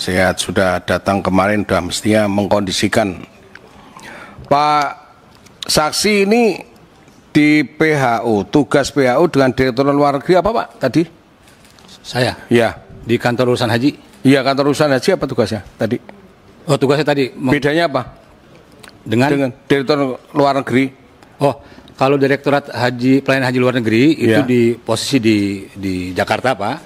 sehat. Sudah datang kemarin, sudah mestinya mengkondisikan. Pak saksi ini di PHU, tugas PHU dengan Direktur Luar Negeri apa Pak tadi? Saya? Ya. Di kantor urusan haji? Iya, kantor urusan haji apa tugasnya tadi? Oh, tugasnya tadi. Bedanya apa? Dengan Direktur Luar Negeri? Oh, kalau Direktorat Haji Pelayanan Haji Luar Negeri itu di posisi di Jakarta Pak.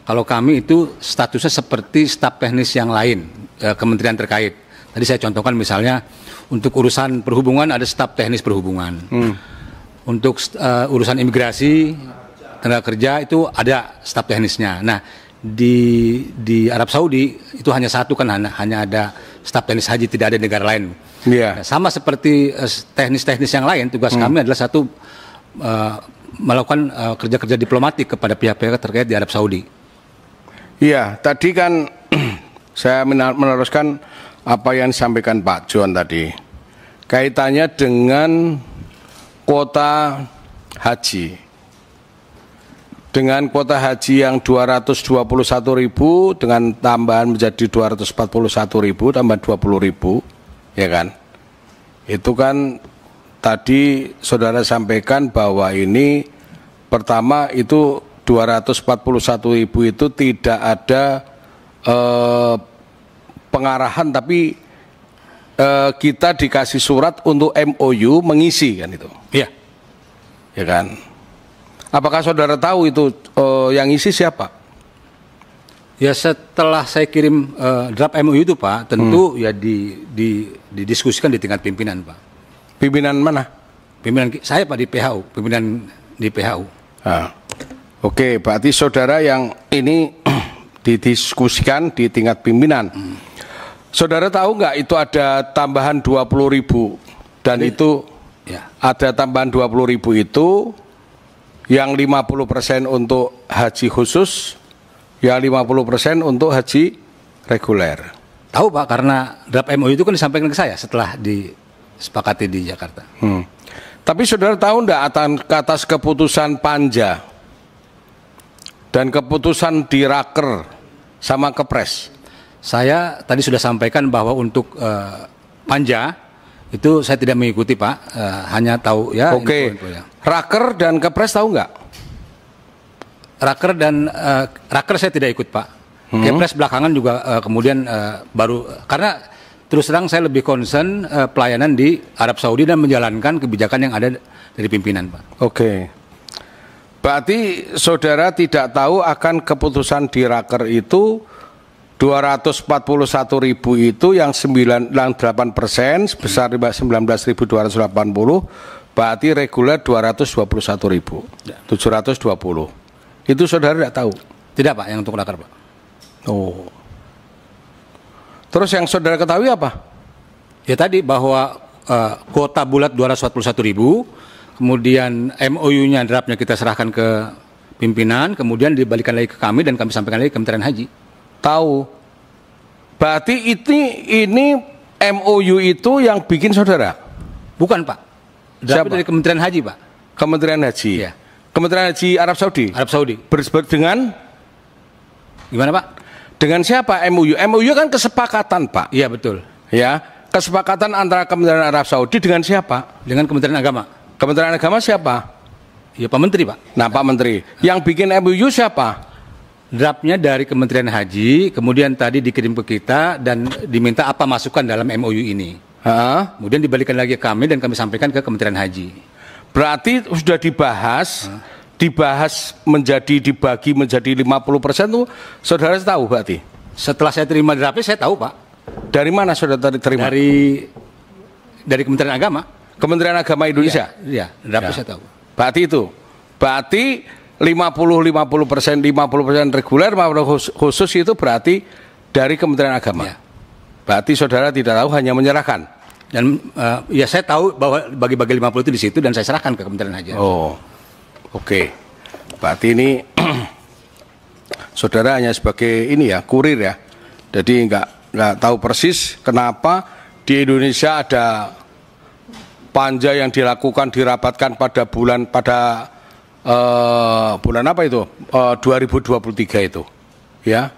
Kalau kami itu statusnya seperti staf teknis yang lain, kementerian terkait. Tadi saya contohkan misalnya untuk urusan perhubungan ada staf teknis perhubungan. Untuk urusan imigrasi, tenaga kerja itu ada staf teknisnya. Nah, di Arab Saudi itu hanya satu kan, hanya ada staf teknis haji, tidak ada negara lain. Nah, sama seperti teknis-teknis yang lain, tugas kami adalah satu melakukan kerja-kerja diplomatik kepada pihak-pihak terkait di Arab Saudi. Iya, tadi kan saya meneruskan apa yang disampaikan Pak John tadi. Kaitannya dengan kuota haji. Dengan kuota haji yang 221.000 dengan tambahan menjadi 241.000 tambah 20.000, ya kan? Itu kan tadi saudara sampaikan bahwa ini pertama itu 241.000 itu tidak ada pengarahan, tapi kita dikasih surat untuk MOU mengisi kan itu. Iya. Ya kan? Apakah saudara tahu itu yang isi siapa? Ya, setelah saya kirim draft MOU itu Pak, tentu ya didiskusikan di tingkat pimpinan Pak. Pimpinan mana? Pimpinan saya Pak di PHU, pimpinan di PHU. Oke, berarti saudara yang ini didiskusikan di tingkat pimpinan. Saudara tahu nggak itu ada tambahan 20.000 dan itu ada tambahan 20.000 itu yang 50% untuk haji khusus, yang 50% untuk haji reguler. Tahu Pak, karena draft MOU itu kan disampaikan ke saya setelah disepakati di Jakarta. Tapi saudara tahu enggak atas keputusan Panja dan keputusan di Raker sama Kepres? Saya tadi sudah sampaikan bahwa untuk Panja itu saya tidak mengikuti Pak, hanya tahu ya. Oke. Raker dan Kepres tahu nggak? Raker saya tidak ikut Pak. Kepres belakangan juga kemudian baru, karena terus terang saya lebih concern pelayanan di Arab Saudi dan menjalankan kebijakan yang ada dari pimpinan Pak. Oke. Berarti saudara tidak tahu akan keputusan di Raker itu 241.000 itu yang 8% sebesar 19.280, berarti reguler 221.720. Itu saudara tidak tahu? Tidak Pak, yang untuk Raker Pak. Oh. Terus yang saudara ketahui apa? Ya tadi bahwa kuota bulat 241.000, kemudian MOU-nya draftnya kita serahkan ke pimpinan, kemudian dibalikan lagi ke kami dan kami sampaikan lagi ke Kementerian Haji. Tahu. Berarti ini MOU itu yang bikin saudara? Bukan Pak. Siapa? Dari Kementerian Haji Pak. Kementerian Haji. Ya. Kementerian Haji Arab Saudi. Arab Saudi. Bersebut dengan? Gimana Pak? Dengan siapa MOU? MOU kan kesepakatan Pak. Iya betul. Ya, kesepakatan antara Kementerian Arab Saudi dengan siapa? Dengan Kementerian Agama. Kementerian Agama siapa? Ya Pak Menteri Pak. Nah Pak Menteri. Yang bikin MOU siapa? Draftnya dari Kementerian Haji, kemudian tadi dikirim ke kita dan diminta apa masukan dalam MOU ini. Kemudian dibalikan lagi ke kami dan kami sampaikan ke Kementerian Haji. Berarti sudah dibahas, dibagi menjadi 50% itu saudara tahu berarti? Setelah saya terima draftnya saya tahu Pak. Dari mana saudara terima? Dari Kementerian Agama. Kementerian Agama Indonesia? Iya, draftnya saya tahu. Berarti itu? Berarti 50% reguler, 50% khusus itu berarti dari Kementerian Agama. Ya. Berarti saudara tidak tahu, hanya menyerahkan. Dan ya saya tahu bahwa bagi-bagi 50 itu di situ dan saya serahkan ke Kementerian Haji. Oh, oke. Berarti ini saudara hanya sebagai ini ya, kurir ya. Jadi nggak tahu persis kenapa di Indonesia ada panja yang dilakukan, dirapatkan pada bulan apa itu 2023 itu, ya.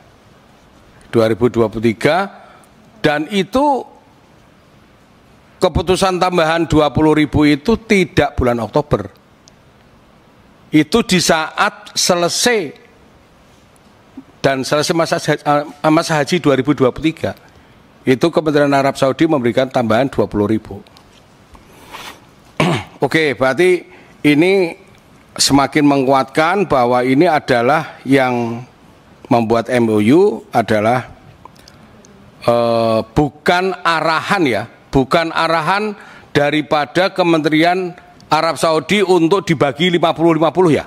2023, dan itu keputusan tambahan 20.000 itu tidak bulan Oktober. Itu di saat selesai masa haji 2023. Itu Kementerian Arab Saudi memberikan tambahan 20.000. Oke, berarti ini semakin menguatkan bahwa ini adalah yang membuat MOU adalah bukan arahan ya, bukan arahan daripada Kementerian Arab Saudi untuk dibagi 50-50 ya?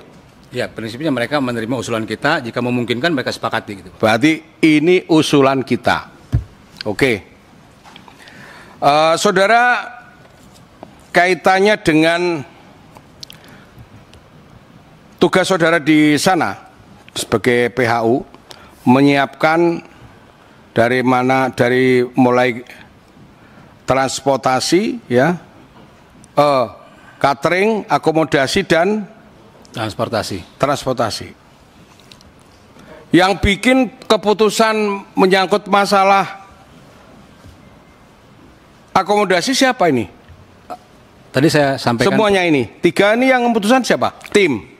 Ya, prinsipnya mereka menerima usulan kita, jika memungkinkan mereka sepakati gitu. Berarti ini usulan kita. Oke. Saudara, kaitannya dengan tugas saudara di sana sebagai PHU menyiapkan dari mulai transportasi ya, catering, akomodasi dan transportasi. Yang bikin keputusan menyangkut masalah akomodasi siapa ini? Tadi saya sampaikan semuanya ini. 3 ini yang keputusan siapa? Tim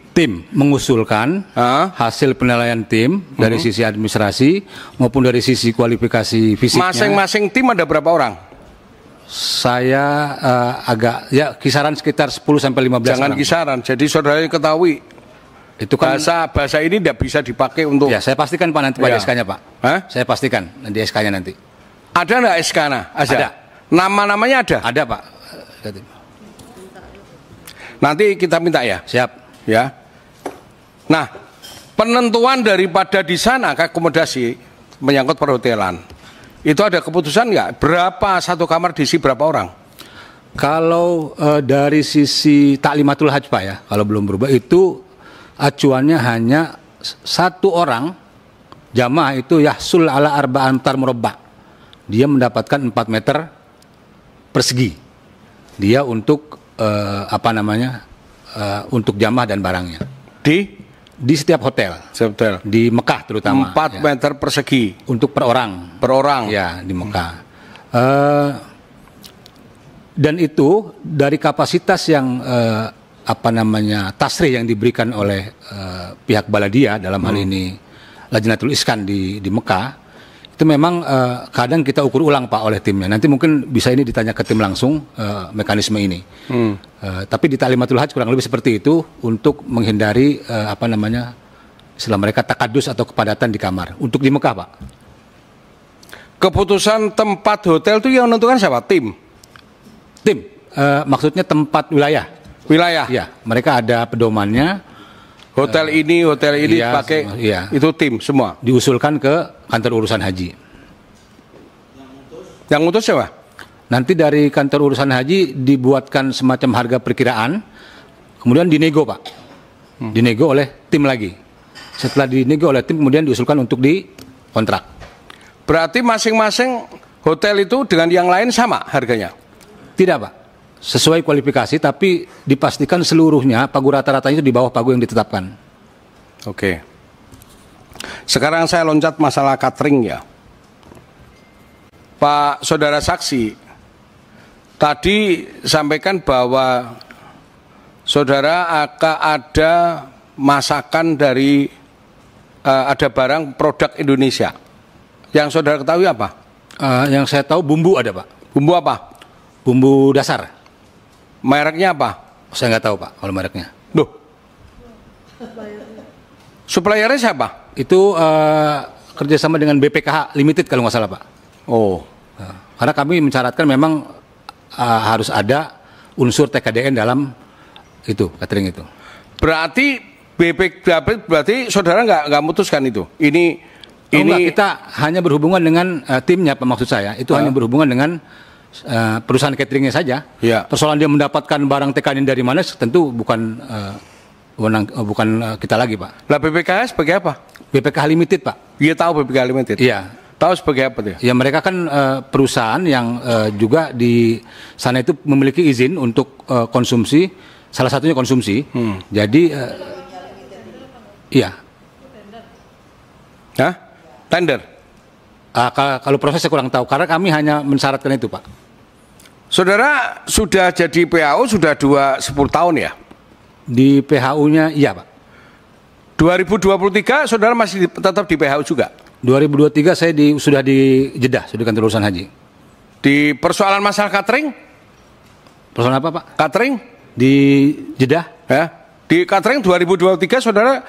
mengusulkan hasil penilaian tim dari sisi administrasi maupun dari sisi kualifikasi fisiknya. Masing-masing tim ada berapa orang? Saya agak ya kisaran sekitar 10 sampai 15 Jangan orang. Kisaran. Jadi saudara ketahui itu kan bahasa ini tidak bisa dipakai untuk. Ya, saya pastikan Pak nanti pada SK-nya Pak. Hah? Saya pastikan nanti SK-nya nanti. Ada nggak SK-nya? Ada. Nama-namanya ada? Ada Pak. Nanti kita minta ya. Siap. Ya. Nah, penentuan daripada di sana akomodasi menyangkut perhotelan, itu ada keputusan nggak? Berapa satu kamar diisi berapa orang? Kalau dari sisi taklimatul hajj Pak ya, kalau belum berubah itu acuannya hanya 1 orang jamaah itu yahsul ala arba'an amtar murabba. Dia mendapatkan 4 meter persegi. Dia untuk untuk jamaah dan barangnya. Di setiap hotel. Di Mekah terutama. 4 meter persegi. Untuk per orang. Ya, di Mekah. Dan itu dari kapasitas yang tasrih yang diberikan oleh pihak Baladiyah dalam hal ini Lajnatul Iskan di Mekah, itu memang kadang kita ukur ulang Pak oleh timnya. Nanti mungkin bisa ini ditanya ke tim langsung mekanisme ini. Tapi di Taklimatul Hajj kurang lebih seperti itu untuk menghindari istilah mereka takadus atau kepadatan di kamar. Untuk di Mekah Pak. Keputusan tempat hotel itu yang menentukan siapa? Tim. Maksudnya tempat wilayah. Ya, mereka ada pedomannya. Hotel ini pakai itu tim semua. Diusulkan ke kantor urusan haji. Yang utus siapa? Nanti dari kantor urusan haji dibuatkan semacam harga perkiraan, kemudian dinego Pak. Dinego oleh tim lagi. Setelah dinego oleh tim kemudian diusulkan untuk dikontrak. Berarti masing-masing hotel itu dengan yang lain sama harganya? Tidak Pak. Sesuai kualifikasi, tapi dipastikan seluruhnya pagu rata-ratanya itu di bawah pagu yang ditetapkan. Oke. Sekarang saya loncat masalah catering ya. Pak Saudara Saksi, tadi sampaikan bahwa Saudara akan ada masakan dari ada barang produk Indonesia. Yang Saudara ketahui apa? Yang saya tahu bumbu ada Pak. Bumbu apa? Bumbu dasar. Mereknya apa? Saya nggak tahu Pak kalau mereknya. Duh. Suppliernya siapa? Itu kerjasama dengan BPKH Limited kalau nggak salah Pak. Oh. Karena kami mencaratkan memang harus ada unsur TKDN dalam itu catering itu. Berarti saudara nggak memutuskan itu. Enggak, kita hanya berhubungan dengan timnya Pak, maksud saya. Itu hanya berhubungan dengan perusahaan cateringnya saja. Ya. Persoalan dia mendapatkan barang TKDN dari mana tentu bukan kita lagi Pak. Lah BPKH sebagai apa? BPKH Limited Pak. Dia tahu BPKH Limited. Iya. Tahu sebagai apa dia? Ya mereka kan perusahaan yang juga di sana itu memiliki izin untuk konsumsi, salah satunya konsumsi. Jadi iya. Hah? Tender? Kalau proses saya kurang tahu, karena kami hanya mensyaratkan itu, Pak. Saudara sudah jadi PHU sudah 10 tahun ya? Di PHU-nya iya, Pak. 2023 saudara masih tetap di PHU juga? 2023 saya sudah di Jeddah, sudah kantor urusan haji. Di persoalan masalah catering? Persoalan apa, Pak? Catering? Di Jeddah? Ya. Di catering 2023 saudara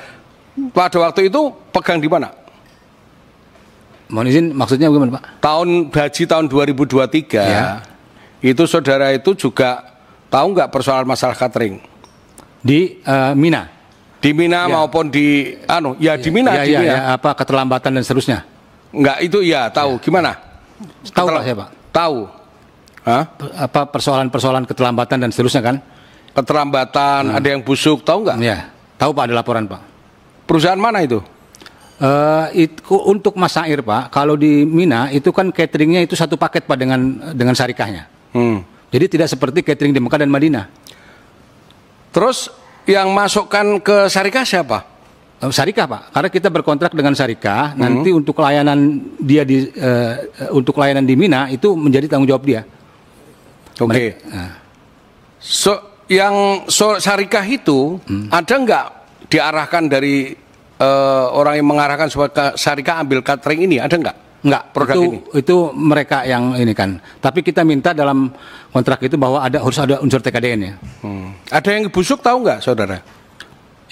pada waktu itu pegang di mana? Mohon izin, maksudnya bagaimana, Pak? Haji tahun 2023 ya. Itu saudara itu juga tahu nggak persoalan masalah catering? Di Mina? Di Mina ya. Maupun di di Mina, di Mina. Ya, apa keterlambatan dan seterusnya? Enggak, itu ya tahu. Gimana? Tahu Pak saya, Pak. Tahu. Hah? Apa persoalan keterlambatan dan seterusnya kan? Keterlambatan, ada yang busuk, tahu nggak? Ya, tahu Pak, ada laporan, Pak. Perusahaan mana itu? Untuk Mas Sair, Pak, kalau di Mina itu kan cateringnya itu satu paket, Pak, dengan syarikahnya. Jadi tidak seperti catering di Mekah dan Madinah. Terus yang masukkan ke syarikah siapa? Syarikah, Pak, karena kita berkontrak dengan syarikah, nanti untuk layanan dia untuk layanan di Mina itu menjadi tanggung jawab dia. Oke. Syarikah itu ada nggak diarahkan dari orang yang mengarahkan supaya syarikah ambil catering ini, ada nggak? Enggak, itu mereka yang ini kan. Tapi kita minta dalam kontrak itu bahwa harus ada unsur TKDN ya. Ada yang busuk tahu nggak, saudara?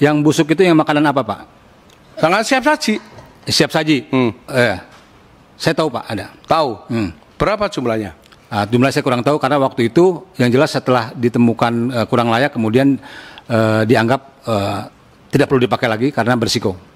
Yang busuk itu yang makanan apa, Pak? Sangat siap saji. Siap saji. Saya tahu, Pak, ada. Tahu. Berapa jumlahnya? Jumlah saya kurang tahu karena waktu itu yang jelas setelah ditemukan kurang layak kemudian dianggap tidak perlu dipakai lagi karena berisiko.